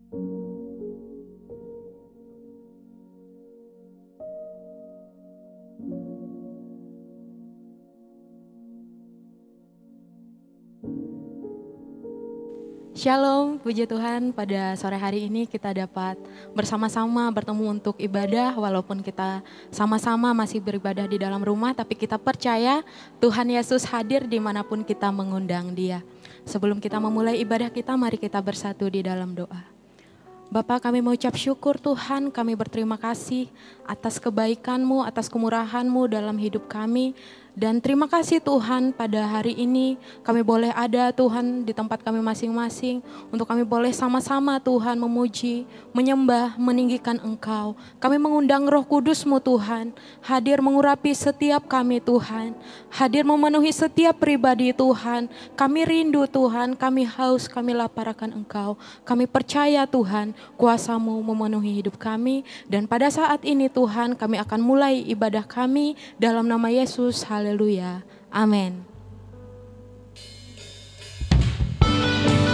Shalom, puji Tuhan, pada sore hari ini kita dapat bersama-sama bertemu untuk ibadah, walaupun kita sama-sama masih beribadah di dalam rumah, tapi kita percaya Tuhan Yesus hadir dimanapun kita mengundang Dia. Sebelum kita memulai ibadah kita, mari kita bersatu di dalam doa. Bapa, kami mengucap syukur Tuhan, kami berterima kasih atas kebaikan-Mu, atas kemurahan-Mu dalam hidup kami. Dan terima kasih Tuhan, pada hari ini kami boleh ada Tuhan di tempat kami masing-masing. Untuk kami boleh sama-sama Tuhan memuji, menyembah, meninggikan Engkau. Kami mengundang Roh Kudus-Mu Tuhan, hadir mengurapi setiap kami Tuhan. Hadir memenuhi setiap pribadi Tuhan. Kami rindu Tuhan, kami haus, kami lapar akan Engkau. Kami percaya Tuhan, kuasa-Mu memenuhi hidup kami. Dan pada saat ini Tuhan, kami akan mulai ibadah kami dalam nama Yesus. Haleluya, amin.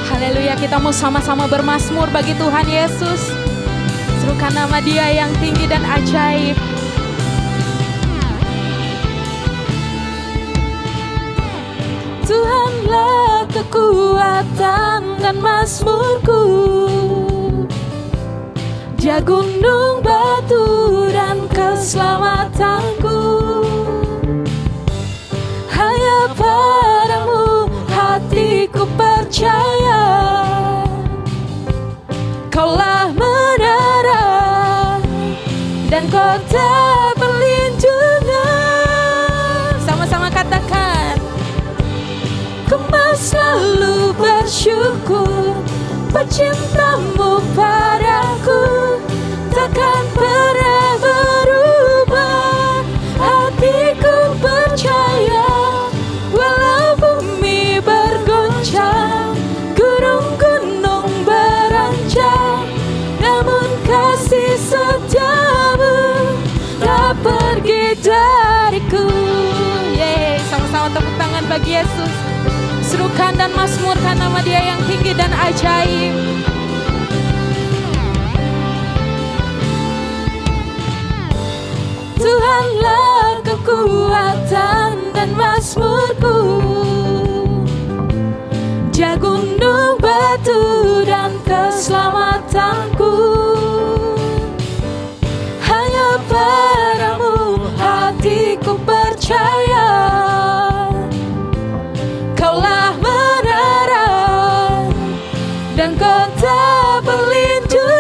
Haleluya, kita mau sama-sama bermazmur bagi Tuhan Yesus. Serukan nama Dia yang tinggi dan ajaib. Tuhanlah kekuatan dan mazmurku, Dia gunung batu dan keselamatanku. Hanya padamu hatiku percaya, Kaulah menara dan kota perlindungan. Sama-sama katakan, ku selalu bersyukur, cinta-Mu padaku takkan pernah berubah. Hatiku percaya, walau bumi bergoncang, gunung-gunung beranjak, namun kasih setia-Mu tak pergi dariku. Yeay, sama-sama tepuk tangan bagi Yesus. Serukan dan mazmurkan nama Dia yang tinggi dan ajaib. Tuhanlah kekuatan dan mazmurku, Dia gunung batu dan keselamatanku. Hanya padamu hatiku percaya, Kaulah menara dan kota perlindungan.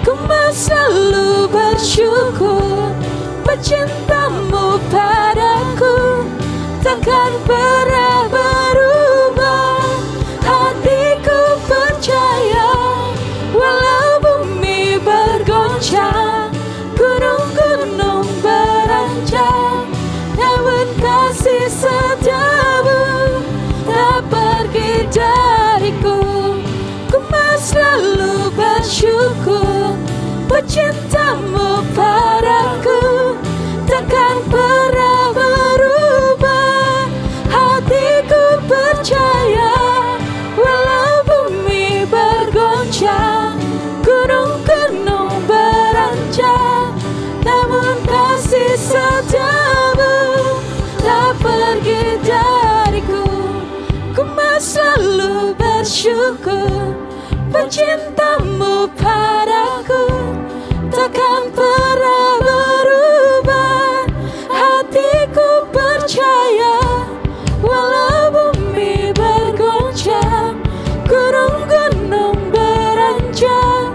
Ku selalu bersyukur, cinta-Mu padaku takkan pernah berubah. Hatiku percaya, walau bumi bergoncang, gunung-gunung beranjak, namun kasih setia-Mu tak pergi dariku. Ku selalu bersyukur, cinta-Mu padaku takkan pernah berubah. Hatiku percaya, walau bumi bergoncang, gunung-gunung beranjak, namun kasih setia-Mu tak pergi dariku. Ku selalu bersyukur, cinta-Mu padaku takkan pernah berubah. Hatiku percaya, walau bumi bergoncang, gunung-gunung beranjak,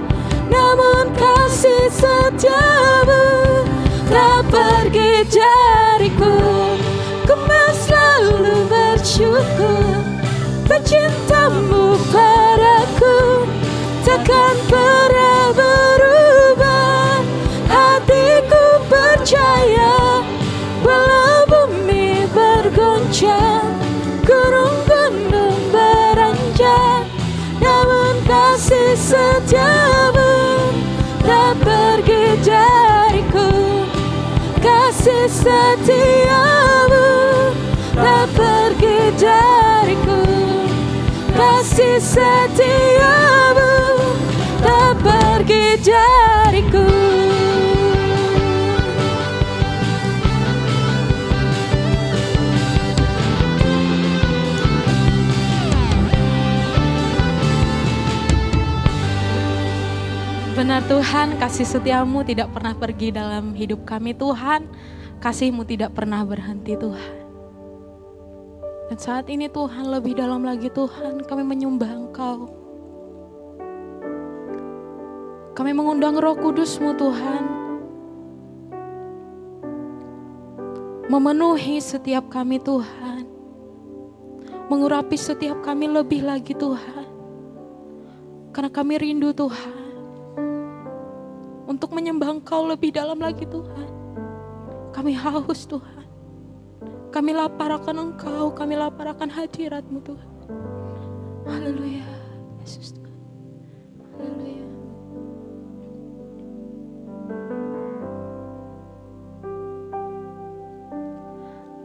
namun kasih setia-Mu tak pergi dariku. Ku selalu bersyukur, cinta-Mu padaku takkan pernah berubah. Hatiku percaya, walau bumi bergoncang, gunung-gunung beranjak, namun kasih setia-Mu tak pergi dariku. Kasih setia-Mu tak pergi dariku. setiamu tak pergi dariku. Benar Tuhan, kasih setiamu tidak pernah pergi dalam hidup kami Tuhan. Kasih-Mu tidak pernah berhenti Tuhan. Dan saat ini Tuhan, lebih dalam lagi Tuhan, kami menyembah Engkau. Kami mengundang Roh Kudus-Mu Tuhan, memenuhi setiap kami Tuhan, mengurapi setiap kami lebih lagi Tuhan. Karena kami rindu Tuhan, untuk menyembah Engkau lebih dalam lagi Tuhan. Kami haus Tuhan. Kami lapar akan Engkau, kami lapar akan hadirat-Mu Tuhan. Haleluya, Yesus Tuhan. Haleluya.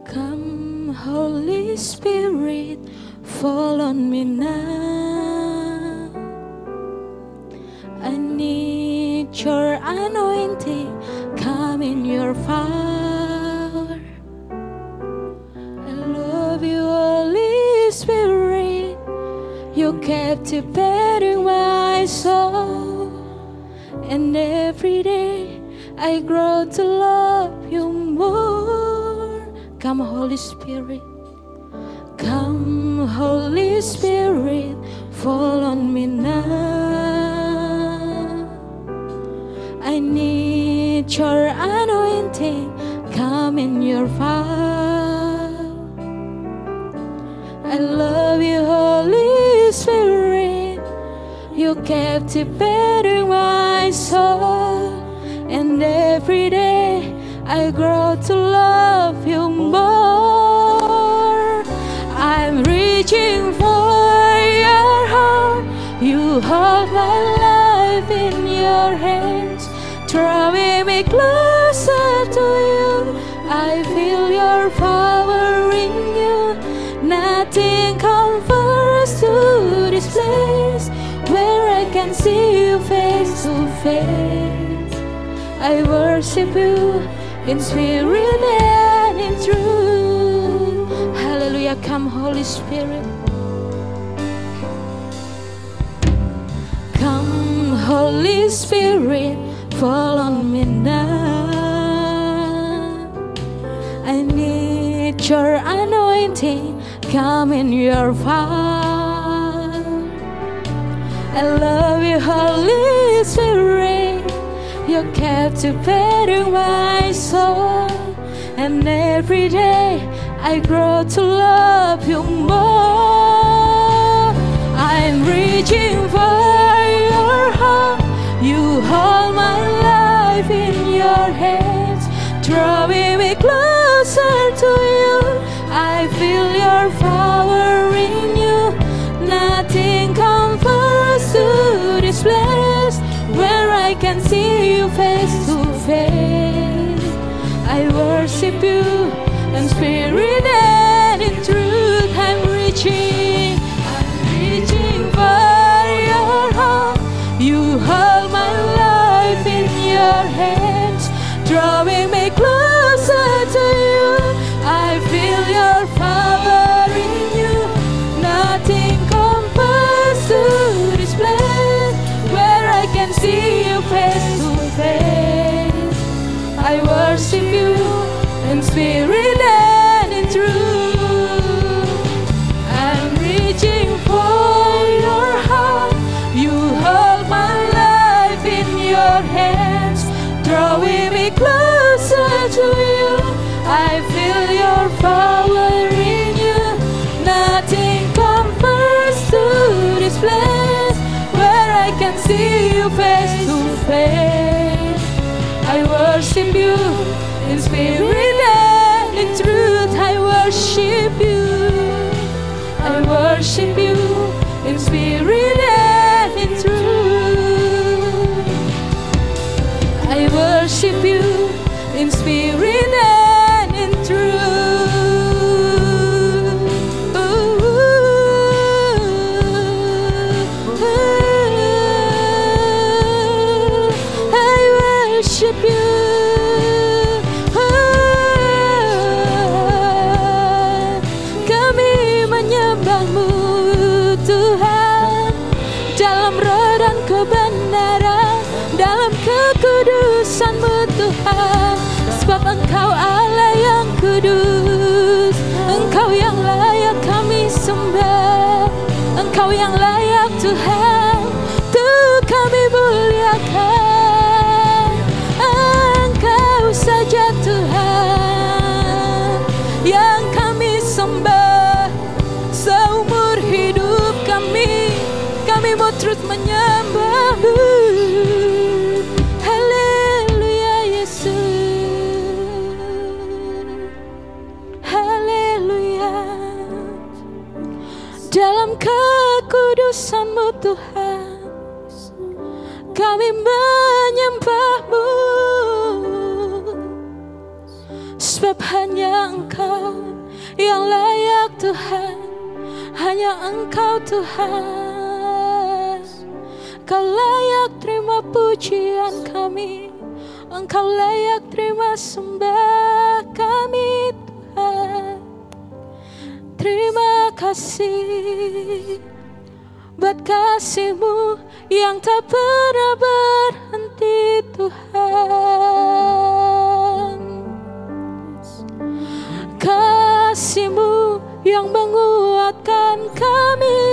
Come Holy Spirit, fall on me now. I need your anointing, come in your power. I love you, Holy Spirit. You captivating my soul, and every day I grow to love you more. Come, Holy Spirit. Come, Holy Spirit, fall on me now. I need your anointing, come in your power. I love you, Holy Spirit. You captivating my soul, and every day I grow to love you more. I'm reaching for your heart. You hold my life in your hands, drawing me closer to you. I feel your power in you. Nothing compares to this place where I can see you face to face. I worship you in spirit and in truth. Hallelujah. Come, Holy Spirit. Come, Holy Spirit, fall on me now. I need your anointing, come in your power. I love you, Holy Spirit. You captivating my soul, and every day I grow to love you more. I'm reaching for your heart. You hold my life in your hands, drawing me closer to you. I feel your power in you. Nothing compares to this place where I can see you face to face. I worship you in spirit and in truth. I'm reaching for your heart. You hold my life in your hands, drawing me closer to you. I feel your power in you. Nothing compares to this place where I can see you face to face. I worship you in spirit and in truth. I'm reaching for your heart. You hold my life in your hands, drawing me closer to you. I feel your power in you. Nothing compares to this place where I can see you face to face. I worship you in spirit and in truth. I worship you. I worship you in spirit and in truth. I worship you in spirit and in truth. Ooh. Kudus, Engkau yang layak kami sembah, Engkau yang layak Tuhan untuk kami muliakan. Engkau saja Tuhan yang kami sembah seumur hidup kami mau terus menyembah-Mu. Haleluya Yesus, haleluya. Dalam kekudusan-Mu Tuhan, kami menyembah-Mu, sebab hanya Engkau yang layak Tuhan, hanya Engkau Tuhan. Engkau layak terima pujian kami, Engkau layak terima sembah kami Tuhan. Terima kasih buat kasih-Mu yang tak pernah berhenti Tuhan. Kasih-Mu yang menguatkan kami.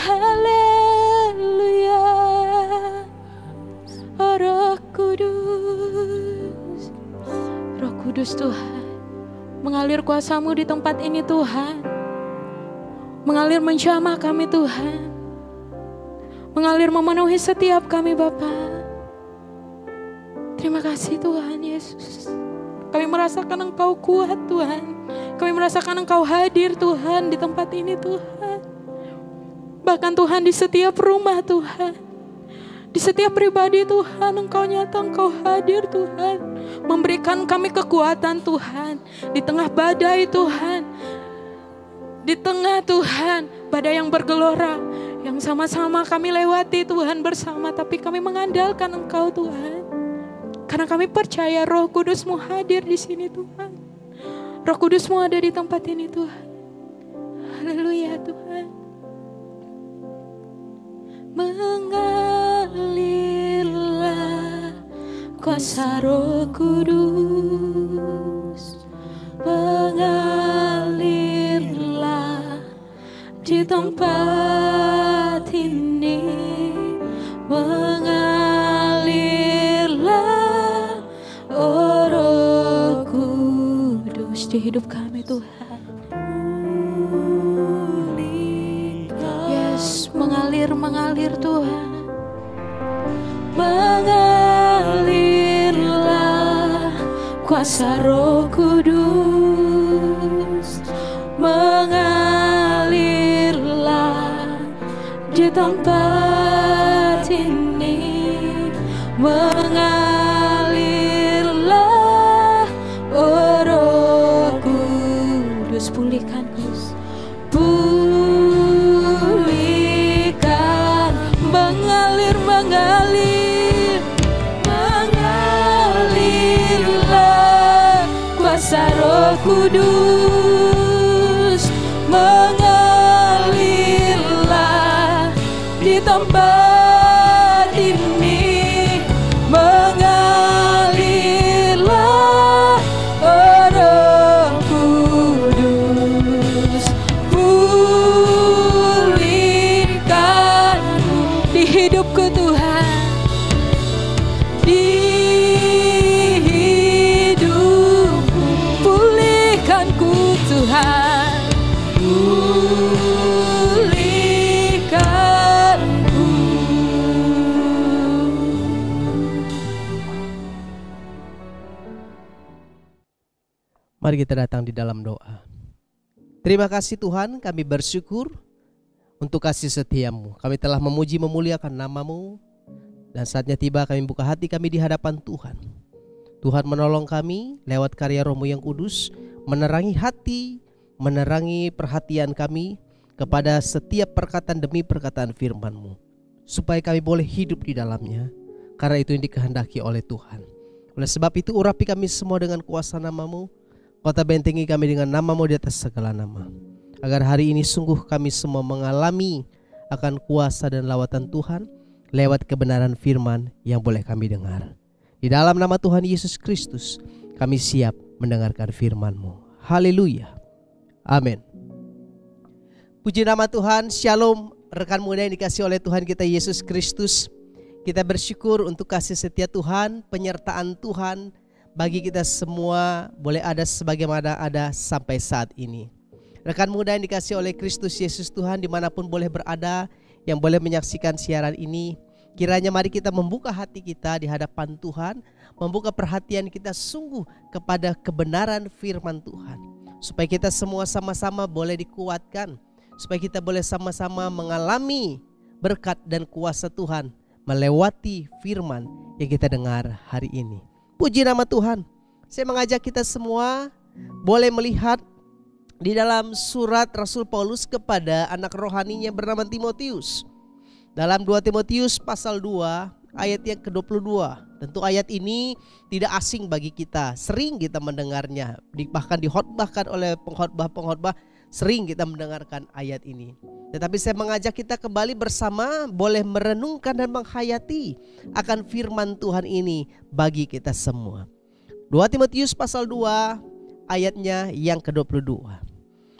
Haleluya. Oh, Roh Kudus, Roh Kudus Tuhan, mengalir kuasa-Mu di tempat ini Tuhan, mengalir menjamah kami Tuhan, mengalir memenuhi setiap kami Bapa. Terima kasih Tuhan Yesus. Kami merasakan Engkau kuat Tuhan, kami merasakan Engkau hadir Tuhan di tempat ini Tuhan. Bahkan Tuhan di setiap rumah Tuhan, di setiap pribadi Tuhan, Engkau nyata, Engkau hadir Tuhan, memberikan kami kekuatan Tuhan, di tengah badai Tuhan, di tengah Tuhan, badai yang bergelora, yang sama-sama kami lewati Tuhan bersama, tapi kami mengandalkan Engkau Tuhan, karena kami percaya Roh Kudus-Mu hadir di sini Tuhan, Roh Kudus-Mu ada di tempat ini Tuhan. Haleluya Tuhan. Mengalirlah kuasa Roh Kudus, mengalirlah di tempat ini, mengalirlah oh Roh Kudus di hidup kami Tuhan. Mengalir Tuhan, mengalirlah kuasa Roh Kudus, mengalirlah di tempat ini, mengalirlah oh Roh Kudus, pulihkan mengalirlah kuasa Roh Kudus, mengalirlah di tempat ini, mengalirlah oh Roh Kudus, pulihkan di hidupku Tuhan. Tuhan, pulihkanku. Mari kita datang di dalam doa. Terima kasih Tuhan, kami bersyukur untuk kasih setia-Mu. Kami telah memuji memuliakan nama-Mu, dan saatnya tiba kami buka hati kami di hadapan Tuhan. Tuhan menolong kami lewat karya Roh-Mu yang kudus, menerangi hati, menerangi perhatian kami kepada setiap perkataan demi perkataan firman-Mu, supaya kami boleh hidup di dalamnya, karena itu yang dikehendaki oleh Tuhan. Oleh sebab itu urapi kami semua dengan kuasa nama-Mu, kota bentengi kami dengan nama-Mu di atas segala nama, agar hari ini sungguh kami semua mengalami akan kuasa dan lawatan Tuhan lewat kebenaran firman yang boleh kami dengar. Di dalam nama Tuhan Yesus Kristus, kami siap mendengarkan firman-Mu. Haleluya. Amin. Puji nama Tuhan. Shalom rekan muda yang dikasihi oleh Tuhan kita Yesus Kristus. Kita bersyukur untuk kasih setia Tuhan, penyertaan Tuhan bagi kita semua boleh ada sebagaimana ada sampai saat ini. Rekan muda yang dikasihi oleh Kristus Yesus Tuhan, dimanapun boleh berada, yang boleh menyaksikan siaran ini, kiranya mari kita membuka hati kita di hadapan Tuhan, membuka perhatian kita sungguh kepada kebenaran firman Tuhan, supaya kita semua sama-sama boleh dikuatkan, supaya kita boleh sama-sama mengalami berkat dan kuasa Tuhan melewati firman yang kita dengar hari ini. Puji nama Tuhan. Saya mengajak kita semua boleh melihat di dalam surat Rasul Paulus kepada anak rohaninya bernama Timotius. Dalam 2 Timotius pasal 2 ayat yang ke-22. Tentu ayat ini tidak asing bagi kita. Sering kita mendengarnya. Bahkan dihotbahkan oleh pengkhotbah-pengkhotbah. Sering kita mendengarkan ayat ini. Tetapi saya mengajak kita kembali bersama boleh merenungkan dan menghayati akan firman Tuhan ini bagi kita semua. 2 Timotius pasal 2 ayatnya yang ke-22.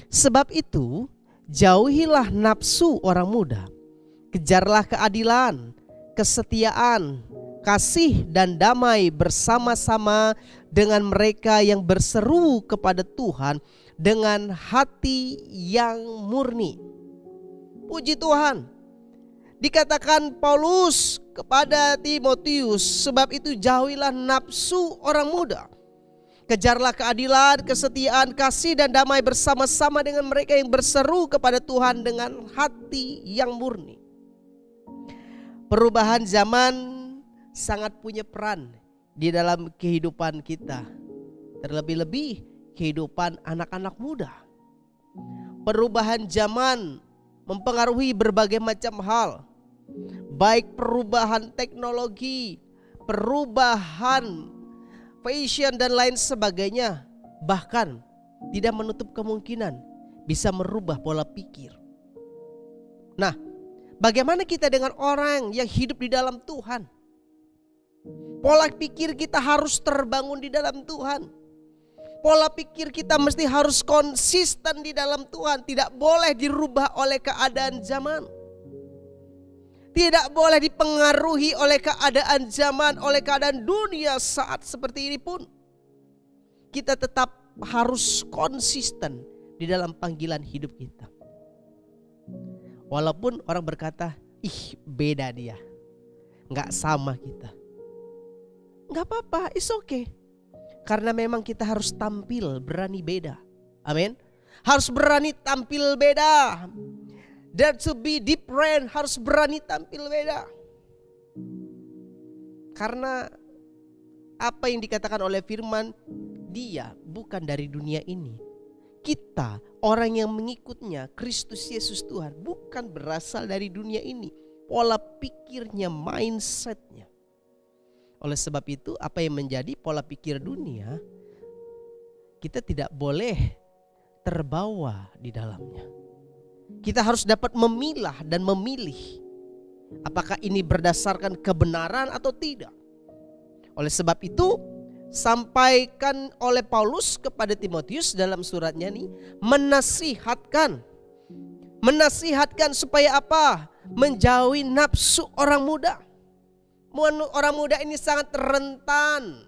Sebab itu jauhilah nafsu orang muda. Kejarlah keadilan, kesetiaan, kasih dan damai bersama-sama dengan mereka yang berseru kepada Tuhan dengan hati yang murni. Puji Tuhan. Dikatakan Paulus kepada Timotius, sebab itu jauhilah nafsu orang muda. Kejarlah keadilan, kesetiaan, kasih dan damai bersama-sama dengan mereka yang berseru kepada Tuhan dengan hati yang murni. Perubahan zaman sangat punya peran di dalam kehidupan kita. Terlebih-lebih kehidupan anak-anak muda. Perubahan zaman mempengaruhi berbagai macam hal. Baik perubahan teknologi, perubahan fashion dan lain sebagainya. Bahkan tidak menutup kemungkinan bisa merubah pola pikir. Nah, bagaimana kita dengan orang yang hidup di dalam Tuhan? Pola pikir kita harus terbangun di dalam Tuhan. Pola pikir kita mesti harus konsisten di dalam Tuhan. Tidak boleh dirubah oleh keadaan zaman. Tidak boleh dipengaruhi oleh keadaan zaman, oleh keadaan dunia saat seperti ini pun. Kita tetap harus konsisten di dalam panggilan hidup kita. Walaupun orang berkata, ih beda dia, gak sama kita. Gak apa-apa, it's okay. Karena memang kita harus tampil berani beda. Amin. Harus berani tampil beda. Dare to be different, harus berani tampil beda. Karena apa yang dikatakan oleh firman, dia bukan dari dunia ini. Kita, orang yang mengikutnya, Kristus Yesus Tuhan, bukan berasal dari dunia ini. Pola pikirnya, mindsetnya. Oleh sebab itu, apa yang menjadi pola pikir dunia, kita tidak boleh terbawa di dalamnya. Kita harus dapat memilah dan memilih apakah ini berdasarkan kebenaran atau tidak. Oleh sebab itu, sampaikan oleh Paulus kepada Timotius dalam suratnya ini, menasihatkan supaya apa? Menjauhi nafsu orang muda. Orang muda ini sangat rentan,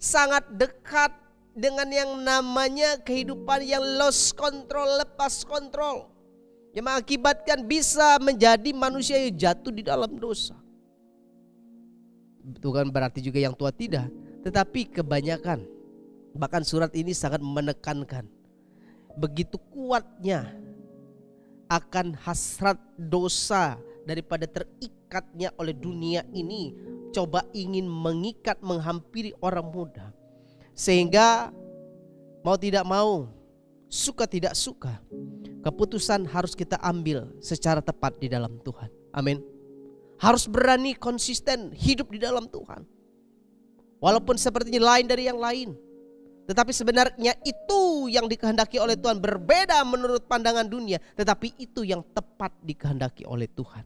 sangat dekat dengan yang namanya kehidupan yang lost control, lepas kontrol, yang mengakibatkan bisa menjadi manusia yang jatuh di dalam dosa. Bukan berarti juga yang tua tidak, tetapi kebanyakan. Bahkan surat ini sangat menekankan begitu kuatnya akan hasrat dosa daripada terikatnya oleh dunia ini, coba ingin mengikat, menghampiri orang muda. Sehingga mau tidak mau, suka tidak suka, keputusan harus kita ambil secara tepat di dalam Tuhan. Amin. Harus berani konsisten hidup di dalam Tuhan. Walaupun sepertinya lain dari yang lain, tetapi sebenarnya itu yang dikehendaki oleh Tuhan. Berbeda menurut pandangan dunia, tetapi itu yang tepat dikehendaki oleh Tuhan.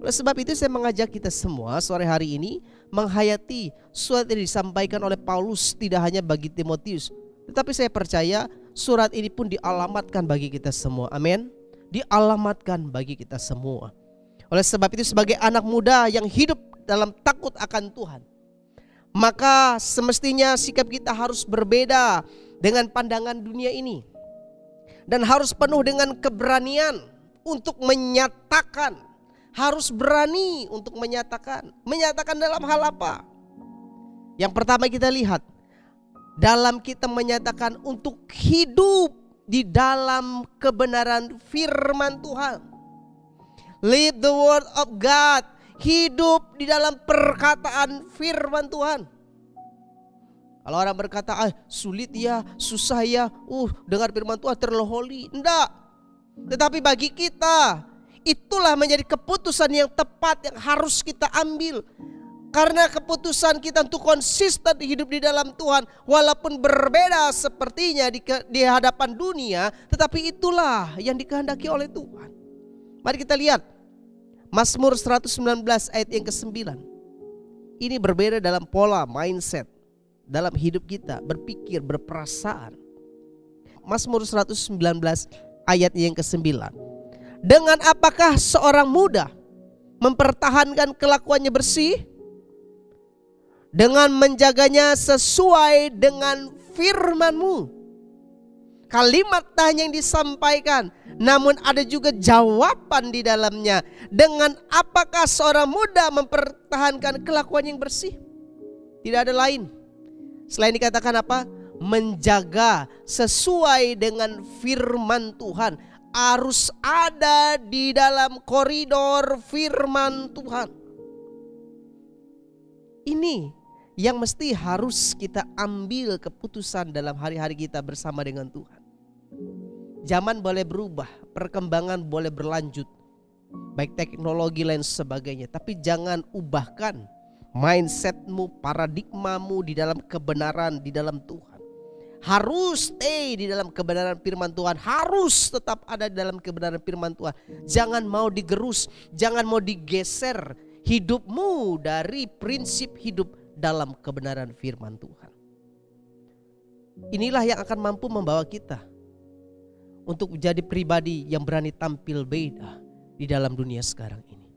Oleh sebab itu saya mengajak kita semua sore hari ini menghayati surat yang disampaikan oleh Paulus tidak hanya bagi Timotius, tetapi saya percaya surat ini pun dialamatkan bagi kita semua. Amin. Dialamatkan bagi kita semua. Oleh sebab itu sebagai anak muda yang hidup dalam takut akan Tuhan, maka semestinya sikap kita harus berbeda dengan pandangan dunia ini. Dan harus penuh dengan keberanian untuk menyatakan. Harus berani untuk menyatakan. Menyatakan dalam hal apa? Yang pertama kita lihat, dalam kita menyatakan untuk hidup di dalam kebenaran firman Tuhan. Live the word of God. Hidup di dalam perkataan firman Tuhan. Kalau orang berkata, sulit ya, susah ya, dengar firman Tuhan terlalu holy. Enggak. Tetapi bagi kita, itulah menjadi keputusan yang tepat yang harus kita ambil. Karena keputusan kita untuk konsisten hidup di dalam Tuhan, walaupun berbeda sepertinya di hadapan dunia, tetapi itulah yang dikehendaki oleh Tuhan. Mari kita lihat Mazmur 119 ayat yang ke-9. Ini berbeda dalam pola mindset dalam hidup kita, berpikir, berperasaan. Mazmur 119 ayat yang ke-9. Dengan apakah seorang muda mempertahankan kelakuannya bersih? Dengan menjaganya sesuai dengan firman-Mu. Kalimat tak hanya yang disampaikan, namun ada juga jawaban di dalamnya. Dengan apakah seorang muda mempertahankan kelakuan yang bersih? Tidak ada lain selain dikatakan apa? Menjaga sesuai dengan firman Tuhan. Harus ada di dalam koridor firman Tuhan. Ini yang mesti harus kita ambil keputusan dalam hari-hari kita bersama dengan Tuhan. Zaman boleh berubah, perkembangan boleh berlanjut, baik teknologi lain sebagainya, tapi jangan ubahkan mindsetmu, paradigmamu di dalam kebenaran di dalam Tuhan. Harus stay di dalam kebenaran firman Tuhan. Harus tetap ada di dalam kebenaran firman Tuhan. Jangan mau digerus, jangan mau digeser hidupmu dari prinsip hidup dalam kebenaran firman Tuhan. Inilah yang akan mampu membawa kita untuk menjadi pribadi yang berani tampil beda di dalam dunia sekarang ini.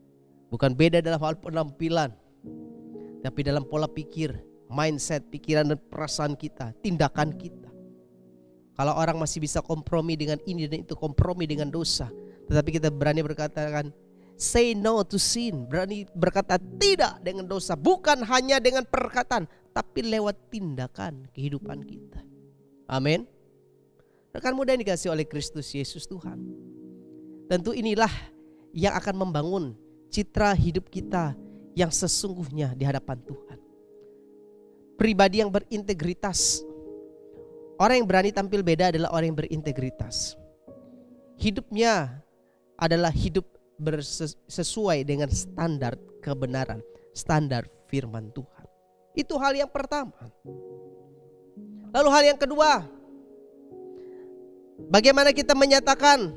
Bukan beda dalam hal penampilan, tapi dalam pola pikir, mindset, pikiran dan perasaan kita, tindakan kita. Kalau orang masih bisa kompromi dengan ini dan itu, kompromi dengan dosa, tetapi kita berani berkatakan say no to sin, berani berkata tidak dengan dosa, bukan hanya dengan perkataan, tapi lewat tindakan kehidupan kita. Amin. Rekan muda yang dikasihi oleh Kristus Yesus Tuhan, tentu inilah yang akan membangun citra hidup kita yang sesungguhnya di hadapan Tuhan. Pribadi yang berintegritas. Orang yang berani tampil beda adalah orang yang berintegritas. Hidupnya adalah hidup sesuai dengan standar kebenaran, standar firman Tuhan. Itu hal yang pertama. Lalu hal yang kedua, bagaimana kita menyatakan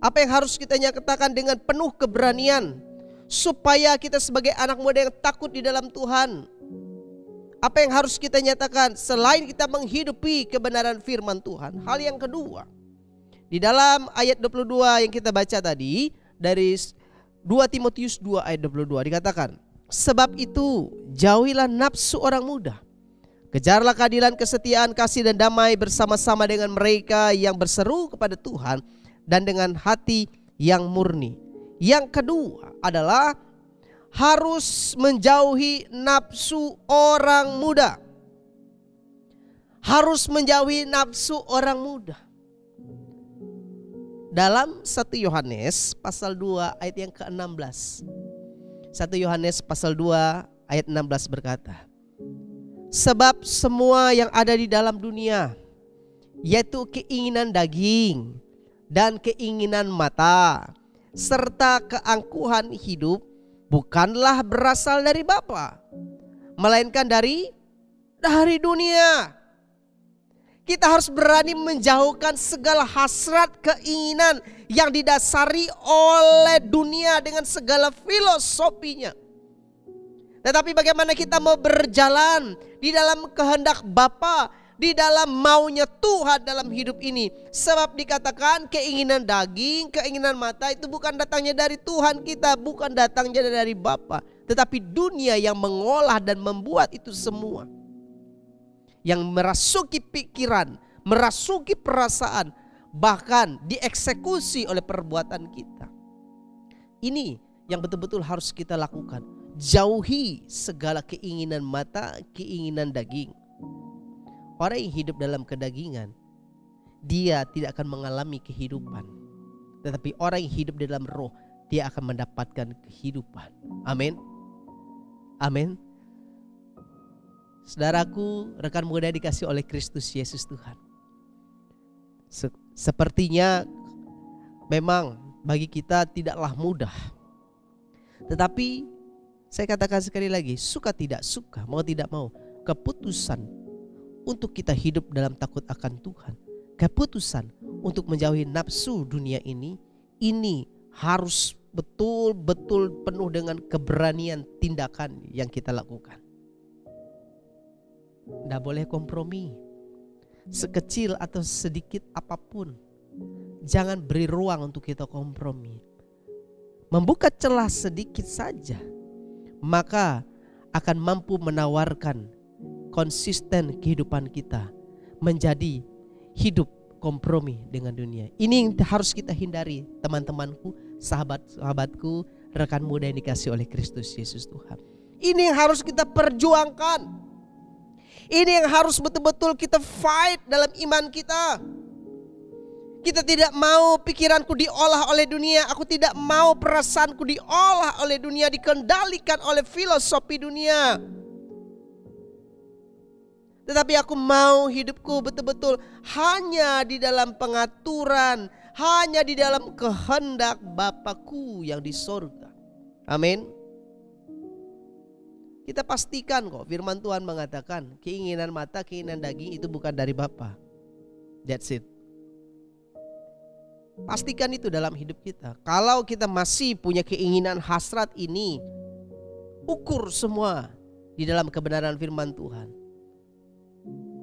apa yang harus kita nyatakan dengan penuh keberanian supaya kita sebagai anak muda yang takut di dalam Tuhan. Apa yang harus kita nyatakan selain kita menghidupi kebenaran firman Tuhan? Hal yang kedua, di dalam ayat 22 yang kita baca tadi, dari 2 Timotius 2 ayat 22 dikatakan, sebab itu jauhilah nafsu orang muda, kejarlah keadilan, kesetiaan, kasih dan damai bersama-sama dengan mereka yang berseru kepada Tuhan dan dengan hati yang murni. Yang kedua adalah harus menjauhi nafsu orang muda. Harus menjauhi nafsu orang muda. Dalam 1 Yohanes pasal 2 ayat yang ke-16. 1 Yohanes pasal 2 ayat 16 berkata, sebab semua yang ada di dalam dunia, yaitu keinginan daging dan keinginan mata, serta keangkuhan hidup, bukanlah berasal dari Bapa, melainkan dari dunia. Kita harus berani menjauhkan segala hasrat, keinginan yang didasari oleh dunia dengan segala filosofinya. Tetapi bagaimana kita mau berjalan di dalam kehendak Bapa, di dalam maunya Tuhan dalam hidup ini. Sebab dikatakan keinginan daging, keinginan mata itu bukan datangnya dari Tuhan kita, bukan datangnya dari Bapa, tetapi dunia yang mengolah dan membuat itu semua. Yang merasuki pikiran, merasuki perasaan, bahkan dieksekusi oleh perbuatan kita. Ini yang betul-betul harus kita lakukan. Jauhi segala keinginan mata, keinginan daging. Orang yang hidup dalam kedagingan, dia tidak akan mengalami kehidupan. Tetapi orang yang hidup di dalam roh, dia akan mendapatkan kehidupan. Amin. Amin. Saudaraku, rekan muda dikasih oleh Kristus Yesus Tuhan. Sepertinya memang bagi kita tidaklah mudah. Tetapi saya katakan sekali lagi, suka tidak suka, mau tidak mau, keputusan untuk kita hidup dalam takut akan Tuhan, keputusan untuk menjauhi nafsu dunia ini harus betul-betul penuh dengan keberanian tindakan yang kita lakukan. Tidak boleh kompromi, sekecil atau sedikit apapun. Jangan beri ruang untuk kita kompromi. Membuka celah sedikit saja, maka akan mampu menawarkan konsisten kehidupan kita menjadi hidup kompromi dengan dunia. Ini yang harus kita hindari, teman-temanku, sahabat-sahabatku, rekan muda yang dikasih oleh Kristus Yesus Tuhan. Ini yang harus kita perjuangkan. Ini yang harus betul-betul kita fight dalam iman kita. Kita tidak mau pikiranku diolah oleh dunia. Aku tidak mau perasaanku diolah oleh dunia, dikendalikan oleh filosofi dunia. Tetapi aku mau hidupku betul-betul hanya di dalam pengaturan, hanya di dalam kehendak Bapakku yang di sorga. Amin. Kita pastikan kok firman Tuhan mengatakan keinginan mata, keinginan daging itu bukan dari Bapa. That's it. Pastikan itu dalam hidup kita. Kalau kita masih punya keinginan hasrat ini, ukur semua di dalam kebenaran firman Tuhan.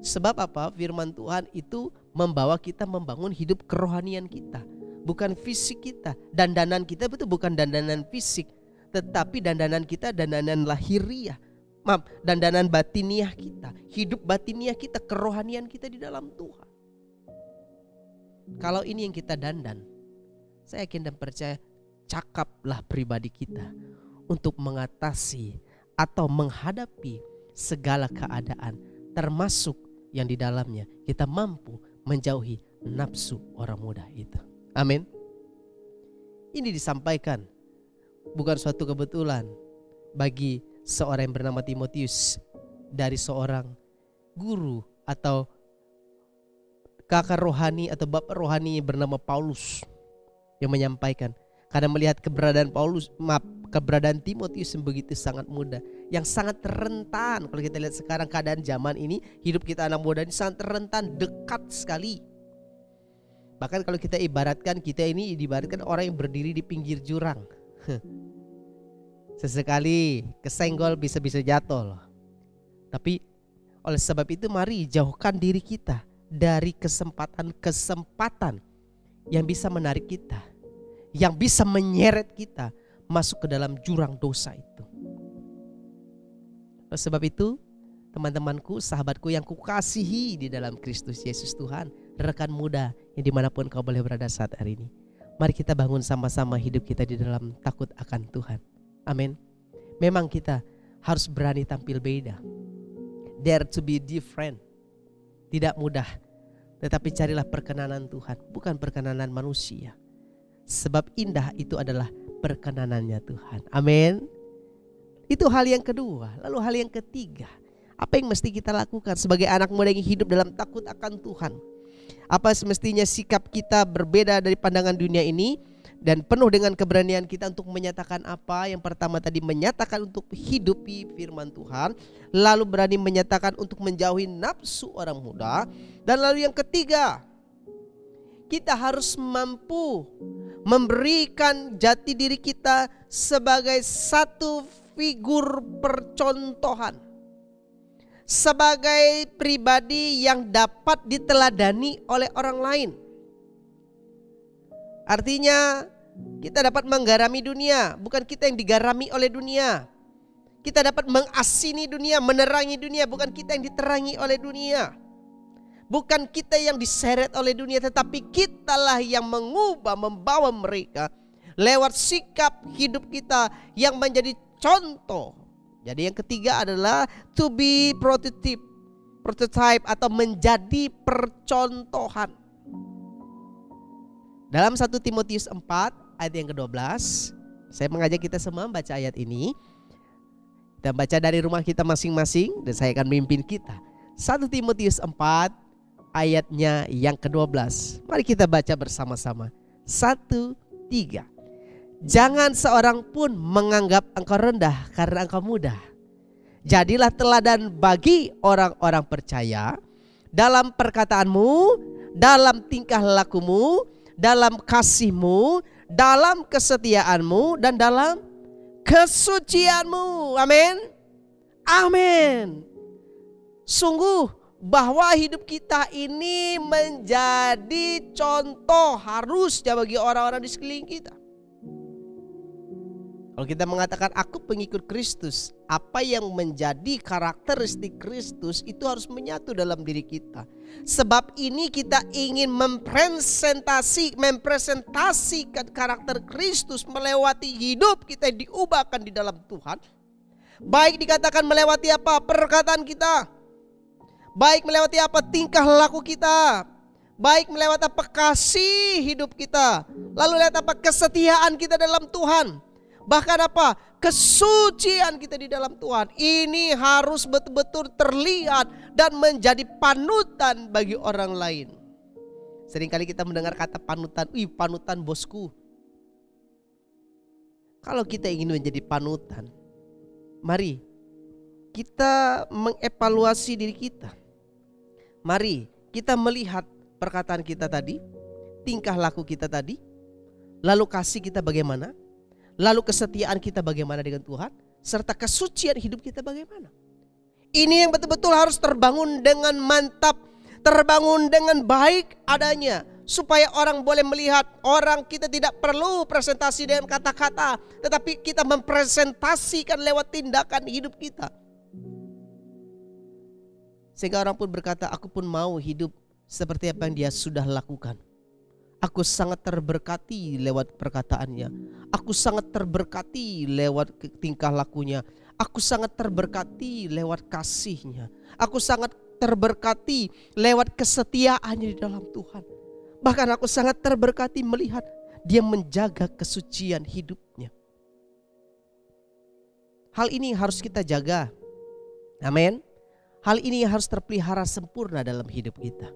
Sebab apa? Firman Tuhan itu membawa kita membangun hidup kerohanian kita, bukan fisik kita. Dandanan kita itu bukan dandanan fisik, tetapi dandanan kita dandanan lahiriah. Dandanan batiniah kita, hidup batiniah kita, kerohanian kita di dalam Tuhan. Kalau ini yang kita dandan, saya yakin dan percaya cakaplah pribadi kita untuk mengatasi atau menghadapi segala keadaan, termasuk yang di dalamnya kita mampu menjauhi nafsu orang muda itu. Amin. Ini disampaikan bukan suatu kebetulan bagi seorang yang bernama Timotius dari seorang guru atau kakak rohani atau bapak rohani bernama Paulus yang menyampaikan, karena melihat keberadaan Timotius yang begitu sangat muda, yang sangat rentan. Kalau kita lihat sekarang keadaan zaman ini, hidup kita anak muda ini sangat rentan, dekat sekali. Bahkan kalau kita ibaratkan, kita ini diibaratkan orang yang berdiri di pinggir jurang. Sesekali kesenggol bisa-bisa jatuh loh. Tapi oleh sebab itu mari jauhkan diri kita dari kesempatan-kesempatan yang bisa menarik kita, yang bisa menyeret kita masuk ke dalam jurang dosa itu. Oleh sebab itu, teman-temanku, sahabatku yang kukasihi di dalam Kristus Yesus Tuhan, rekan muda yang dimanapun kau boleh berada saat hari ini, mari kita bangun sama-sama hidup kita di dalam takut akan Tuhan. Amin. Memang kita harus berani tampil beda. Dare to be different. Tidak mudah, tetapi carilah perkenanan Tuhan, bukan perkenanan manusia. Sebab indah itu adalah perkenanannya Tuhan. Amin. Itu hal yang kedua. Lalu hal yang ketiga, apa yang mesti kita lakukan sebagai anak muda yang hidup dalam takut akan Tuhan? Apa semestinya sikap kita berbeda dari pandangan dunia ini dan penuh dengan keberanian kita untuk menyatakan apa? Yang pertama tadi menyatakan untuk hidupi firman Tuhan, lalu berani menyatakan untuk menjauhi nafsu orang muda, dan lalu yang ketiga kita harus mampu memberikan jati diri kita sebagai satu figur percontohan, sebagai pribadi yang dapat diteladani oleh orang lain. Artinya kita dapat menggarami dunia, bukan kita yang digarami oleh dunia. Kita dapat mengasini dunia, menerangi dunia, bukan kita yang diterangi oleh dunia. Bukan kita yang diseret oleh dunia, tetapi kitalah yang mengubah, membawa mereka lewat sikap hidup kita yang menjadi contoh. Jadi yang ketiga adalah to be prototype atau menjadi percontohan. Dalam 1 Timotius 4 ayat yang ke-12, saya mengajak kita semua membaca ayat ini. Kita baca dari rumah kita masing-masing dan saya akan memimpin kita. 1 Timotius 4 ayatnya yang ke-12. Mari kita baca bersama-sama. 1, 3. Jangan seorang pun menganggap engkau rendah karena engkau muda. Jadilah teladan bagi orang-orang percaya dalam perkataanmu, dalam tingkah lakumu, dalam kasihmu, dalam kesetiaanmu, dan dalam kesucianmu. Amin. Amin. Sungguh bahwa hidup kita ini menjadi contoh harusnya bagi orang-orang di sekeliling kita. Kalau kita mengatakan aku pengikut Kristus, apa yang menjadi karakteristik Kristus itu harus menyatu dalam diri kita. Sebab ini kita ingin mempresentasikan karakter Kristus melewati hidup kita yang diubahkan di dalam Tuhan. Baik dikatakan melewati apa? Perkataan kita. Baik melewati apa? Tingkah laku kita. Baik melewati apa? Kasih hidup kita. Lalu lihat apa? Kesetiaan kita dalam Tuhan. Bahkan apa? Kesucian kita di dalam Tuhan. Ini harus betul-betul terlihat dan menjadi panutan bagi orang lain. Seringkali kita mendengar kata panutan. Panutan bosku. Kalau kita ingin menjadi panutan, mari kita mengevaluasi diri kita. Mari kita melihat perkataan kita tadi, tingkah laku kita tadi, lalu kasih kita bagaimana, lalu kesetiaan kita bagaimana dengan Tuhan, serta kesucian hidup kita bagaimana. Ini yang betul-betul harus terbangun dengan mantap, terbangun dengan baik adanya, supaya orang boleh melihat. Orang kita tidak perlu presentasi dengan kata-kata, tetapi kita mempresentasikan lewat tindakan hidup kita. Sehingga orang pun berkata, aku pun mau hidup seperti apa yang dia sudah lakukan. Aku sangat terberkati lewat perkataannya. Aku sangat terberkati lewat tingkah lakunya. Aku sangat terberkati lewat kasihnya. Aku sangat terberkati lewat kesetiaannya di dalam Tuhan. Bahkan aku sangat terberkati melihat dia menjaga kesucian hidupnya. Hal ini harus kita jaga. Amin. Hal ini harus terpelihara sempurna dalam hidup kita.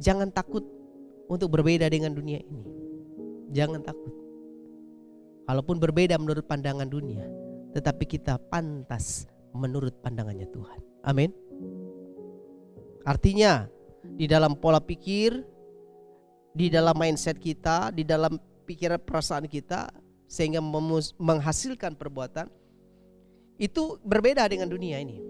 Jangan takut untuk berbeda dengan dunia ini. Jangan takut. Walaupun berbeda menurut pandangan dunia, tetapi kita pantas menurut pandangannya Tuhan. Amin. Artinya di dalam pola pikir, di dalam mindset kita, di dalam pikiran perasaan kita, sehingga menghasilkan perbuatan itu berbeda dengan dunia ini.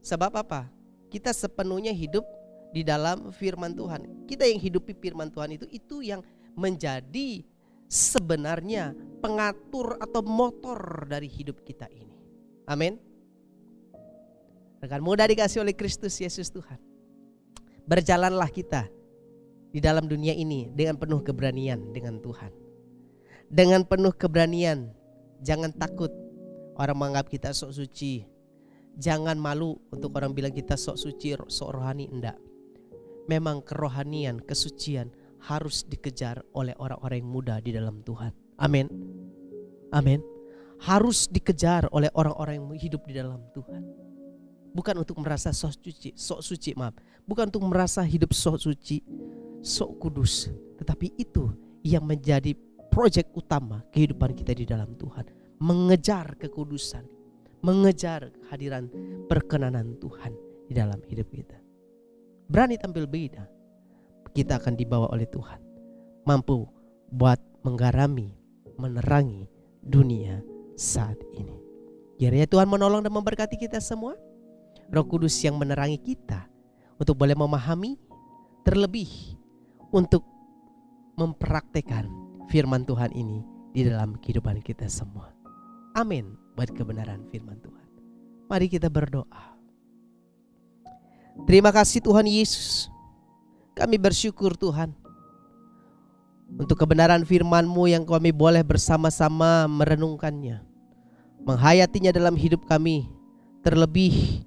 Sebab apa? Kita sepenuhnya hidup di dalam firman Tuhan. Kita yang hidupi firman Tuhan itu yang menjadi sebenarnya pengatur atau motor dari hidup kita ini. Amin. Rekan muda dikasih oleh Kristus Yesus Tuhan, berjalanlah kita di dalam dunia ini dengan penuh keberanian dengan Tuhan. Dengan penuh keberanian, jangan takut orang menganggap kita sok suci. Jangan malu untuk orang bilang kita sok suci, sok rohani. Enggak. Memang kerohanian, kesucian harus dikejar oleh orang-orang yang muda di dalam Tuhan. Amin. Amin. Harus dikejar oleh orang-orang yang hidup di dalam Tuhan. Bukan untuk merasa sok suci, maaf. Bukan untuk merasa hidup sok suci, sok kudus. Tetapi itu yang menjadi proyek utama kehidupan kita di dalam Tuhan. Mengejar kekudusan, mengejar kehadiran perkenanan Tuhan di dalam hidup kita. Berani tampil beda. kita akan dibawa oleh Tuhan. Mampu buat menggarami, menerangi dunia saat ini. Kiranya Tuhan menolong dan memberkati kita semua. Roh Kudus yang menerangi kita untuk boleh memahami, terlebih untuk mempraktekkan firman Tuhan ini di dalam kehidupan kita semua. Amin buat kebenaran firman Tuhan. Mari kita berdoa. Terima kasih Tuhan Yesus. Kami bersyukur Tuhan untuk kebenaran firman-Mu yang kami boleh bersama-sama merenungkannya, menghayatinya dalam hidup kami. Terlebih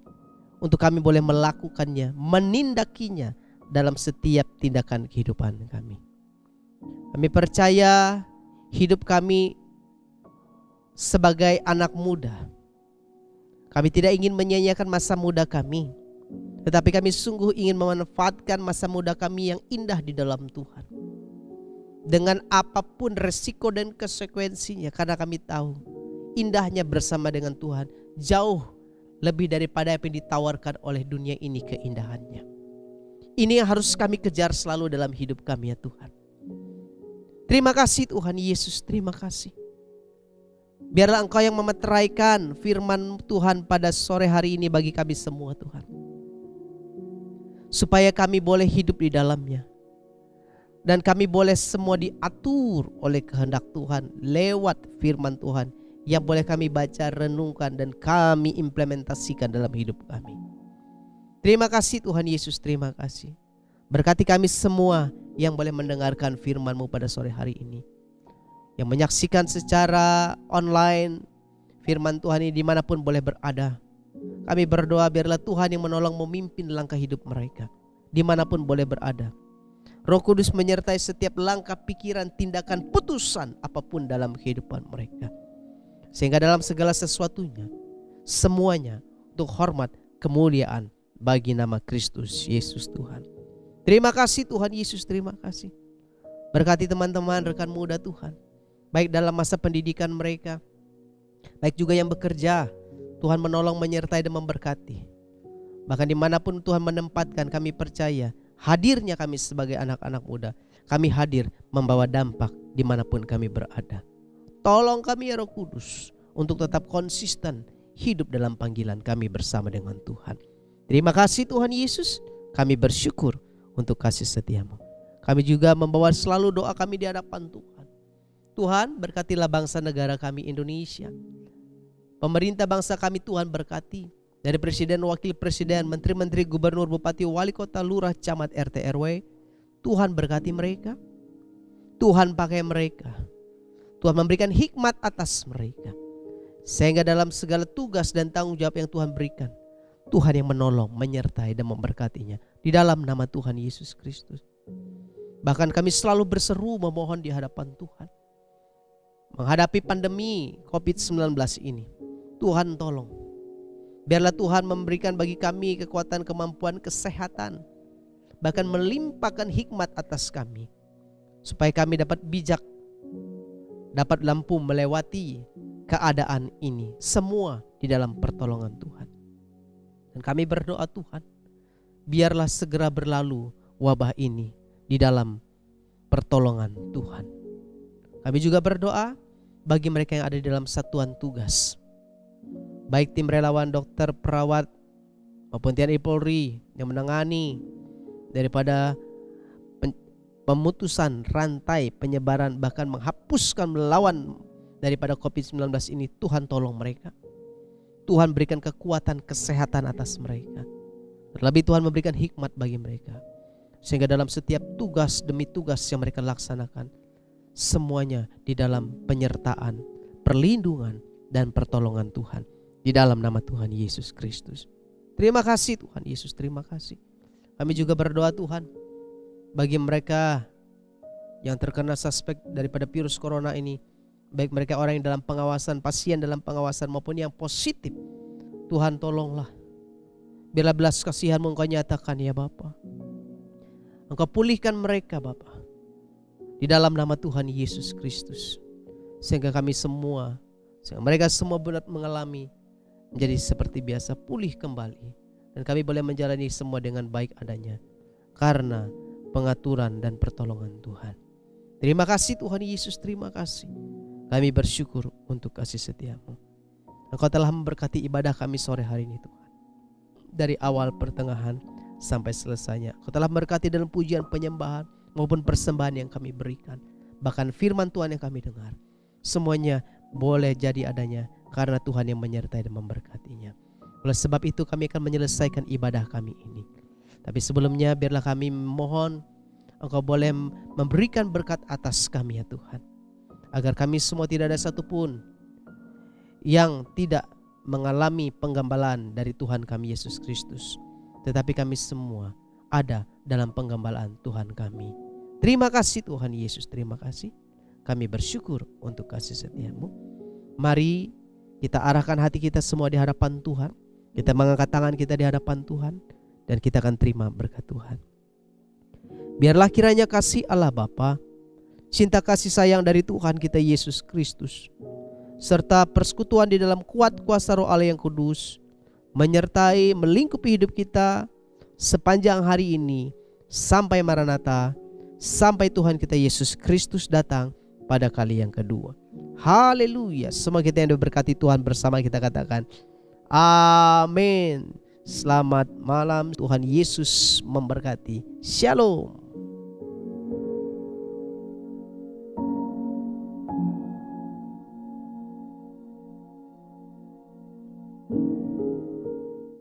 untuk kami boleh melakukannya, menindakinya dalam setiap tindakan kehidupan kami. Kami percaya hidup kami sebagai anak muda, kami tidak ingin menyia-nyiakan masa muda kami, tetapi kami sungguh ingin memanfaatkan masa muda kami yang indah di dalam Tuhan, dengan apapun resiko dan konsekuensinya, karena kami tahu indahnya bersama dengan Tuhan jauh lebih daripada apa yang ditawarkan oleh dunia ini keindahannya. Ini yang harus kami kejar selalu dalam hidup kami ya Tuhan. Terima kasih Tuhan Yesus, terima kasih. Biarlah Engkau yang memeteraikan firman Tuhan pada sore hari ini bagi kami semua Tuhan, supaya kami boleh hidup di dalamnya, dan kami boleh semua diatur oleh kehendak Tuhan lewat firman Tuhan yang boleh kami baca, renungkan, dan kami implementasikan dalam hidup kami. Terima kasih Tuhan Yesus, terima kasih. Berkati kami semua yang boleh mendengarkan firman-Mu pada sore hari ini, yang menyaksikan secara online firman Tuhan ini dimanapun boleh berada. Kami berdoa biarlah Tuhan yang menolong memimpin langkah hidup mereka dimanapun boleh berada. Roh Kudus menyertai setiap langkah, pikiran, tindakan, putusan apapun dalam kehidupan mereka, sehingga dalam segala sesuatunya semuanya untuk hormat kemuliaan bagi nama Kristus Yesus Tuhan. Terima kasih Tuhan Yesus, terima kasih. Berkati teman-teman rekan muda Tuhan, baik dalam masa pendidikan mereka, baik juga yang bekerja. Tuhan menolong, menyertai dan memberkati. Bahkan dimanapun Tuhan menempatkan, kami percaya hadirnya kami sebagai anak-anak muda, kami hadir membawa dampak dimanapun kami berada. Tolong kami ya Roh Kudus untuk tetap konsisten hidup dalam panggilan kami bersama dengan Tuhan. Terima kasih Tuhan Yesus, kami bersyukur untuk kasih setia-Mu. Kami juga membawa selalu doa kami di hadapan Tuhan. Tuhan berkatilah bangsa negara kami Indonesia. Pemerintah bangsa kami Tuhan berkati. Dari presiden, wakil presiden, menteri-menteri, gubernur, bupati, wali kota, lurah, camat, RT, RW. Tuhan berkati mereka. Tuhan pakai mereka. Tuhan memberikan hikmat atas mereka, sehingga dalam segala tugas dan tanggung jawab yang Tuhan berikan, Tuhan yang menolong, menyertai dan memberkatinya di dalam nama Tuhan Yesus Kristus. Bahkan kami selalu berseru memohon di hadapan Tuhan menghadapi pandemi COVID-19 ini. Tuhan tolong, biarlah Tuhan memberikan bagi kami kekuatan, kemampuan, kesehatan, bahkan melimpahkan hikmat atas kami, supaya kami dapat bijak, dapat mampu melewati keadaan ini semua di dalam pertolongan Tuhan. Dan kami berdoa Tuhan, biarlah segera berlalu wabah ini di dalam pertolongan Tuhan. Kami juga berdoa bagi mereka yang ada di dalam satuan tugas, baik tim relawan, dokter, perawat, maupun TNI Polri yang menangani daripada pemutusan rantai penyebaran, bahkan menghapuskan, melawan daripada COVID-19 ini. Tuhan tolong mereka. Tuhan berikan kekuatan, kesehatan atas mereka. Terlebih Tuhan memberikan hikmat bagi mereka, sehingga dalam setiap tugas demi tugas yang mereka laksanakan, semuanya di dalam penyertaan, perlindungan, dan pertolongan Tuhan di dalam nama Tuhan Yesus Kristus. Terima kasih Tuhan Yesus, terima kasih. Kami juga berdoa Tuhan bagi mereka yang terkena suspek daripada virus corona ini, baik mereka orang yang dalam pengawasan, pasien dalam pengawasan, maupun yang positif. Tuhan tolonglah, biarlah belas kasihan-Mu Engkau nyatakan ya Bapa. Engkau pulihkan mereka Bapa di dalam nama Tuhan Yesus Kristus, sehingga kami semua, sehingga mereka semua benar mengalami menjadi seperti biasa, pulih kembali, dan kami boleh menjalani semua dengan baik adanya, karena pengaturan dan pertolongan Tuhan. Terima kasih Tuhan Yesus, terima kasih. Kami bersyukur untuk kasih setia-Mu. Engkau telah memberkati ibadah kami sore hari ini Tuhan. Dari awal, pertengahan, sampai selesainya. Engkau telah memberkati dalam pujian, penyembahan, maupun persembahan yang kami berikan. Bahkan firman Tuhan yang kami dengar. Semuanya boleh jadi adanya karena Tuhan yang menyertai dan memberkatinya. Oleh sebab itu kami akan menyelesaikan ibadah kami ini. Tapi sebelumnya biarlah kami mohon Engkau boleh memberikan berkat atas kami ya Tuhan. Agar kami semua tidak ada satupun yang tidak mengalami penggembalaan dari Tuhan kami Yesus Kristus. Tetapi kami semua ada dalam penggembalaan Tuhan kami. Terima kasih Tuhan Yesus, terima kasih. Kami bersyukur untuk kasih setia-Mu. Mari kita arahkan hati kita semua di hadapan Tuhan. Kita mengangkat tangan kita di hadapan Tuhan. Dan kita akan terima berkat Tuhan. Biarlah kiranya kasih Allah Bapa, cinta kasih sayang dari Tuhan kita Yesus Kristus, serta persekutuan di dalam kuat kuasa Roh Allah yang kudus, menyertai melingkupi hidup kita sepanjang hari ini, sampai Maranatha, sampai Tuhan kita Yesus Kristus datang pada kali yang kedua. Haleluya. Semua kita yang diberkati Tuhan bersama kita katakan amin. Selamat malam, Tuhan Yesus memberkati. Shalom.